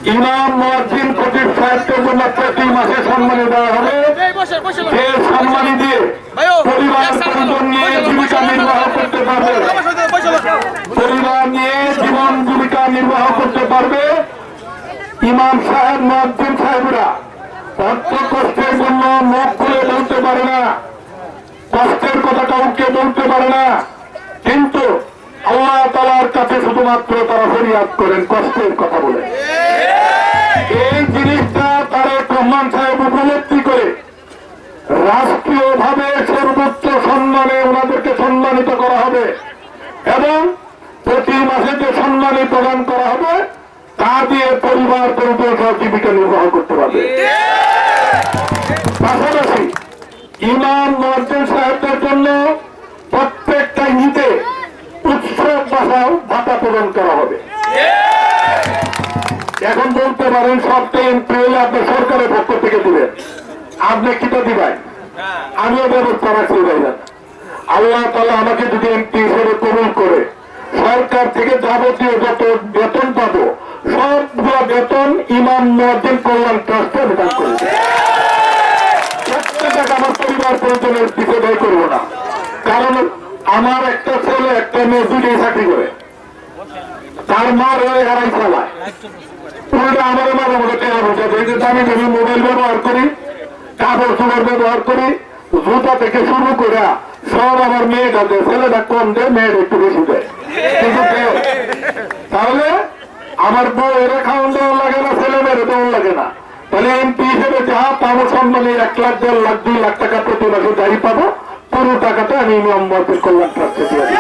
ইমাম মুয়াজ্জিন খতিব সাহেবদের জন্য প্রতি মাসে সম্মানী দেওয়া হবে। যে সম্মানী দিয়ে পরিবার পরিজন নিয়ে জীবিকা নির্বাহ করতে পারবে, পরিবার নিয়ে জীবন জীবিকা নির্বাহ করতে পারবে। ইমাম সাহেব মুয়াজ্জিন সাহেবরা অর্থ কষ্টের জন্য মুখ খুলে বলতে পারে না, কষ্টের কথা কাউকে বলতে পারে না, কিন্তু আল্লাহ তাআলার কাছে শুধুমাত্র তারা ফরিয়াদ করেন, কষ্টের কথা বলে। এই জিনিসটা তারেক রহমান সাহেব উপলব্ধি করে রাষ্ট্রীয়ভাবে সর্বোচ্চ সম্মানে ওনাদেরকে সম্মানিত করা হবে এবং প্রতি মাসে যে সম্মানী প্রদান করা হবে তা দিয়ে পরিবার পরিবার জীবিকা নির্বাহ করতে পারবে। পাশাপাশি ইমাম মুয়াজ্জিন সাহেবদের জন্য প্রত্যেকটা ঈদে উৎসব ভাতা প্রদান করা হবে। এখন বলতে পারেন সবটা এমপি হলে আপনার সরকারের পক্ষ থেকে দিবেন, আপনি কিটা দিবেন? আমিও ব্যবস্থা রাখছি ভাইয়া। আল্লাহ তাআলা আমাকে যদি এমপি হিসেবে কবুল করে সরকার থেকে যাবতীয় যত বেতন পাবো সবগুলো বেতন ইমাম মুয়াজ্জিন কল্যাণ ট্রাস্টে আমি দান করি। একটা টাকা আমার পরিবার পরিজনের দিকে ব্যয় করবো না, কারণ আমার একটা ছেলে একটা মেয়ে দুটোই চাকরি করে, তার মা রয়ে হারাই চালায়। পুরোটা আমার মাঝে মাঝে টেরা বোঝা যায় যে আমি যদি মোবাইল ব্যবহার করি, কাপড় চোপড় ব্যবহার করি, জুতা থেকে শুরু করে সব আমার মেয়েটা দেয়, ছেলেটা কম দেয়, মেয়েটা একটু বেশি দেয়। কিন্তু তাহলে আমার বউ এরা খাওয়ান দেওয়া লাগে না, ছেলে মেয়েরা দেওয়া লাগে না। তাহলে এমপি হিসেবে যা পাবো সম্মানী 1 লাখ 1.5 লাখ 2 লাখ টাকা প্রতি মাসে যাই পাবো, পুরো টাকাটা আমি ইমাম মুয়াজ্জিন কল্যাণ ট্রাস্টে দিয়ে দিই।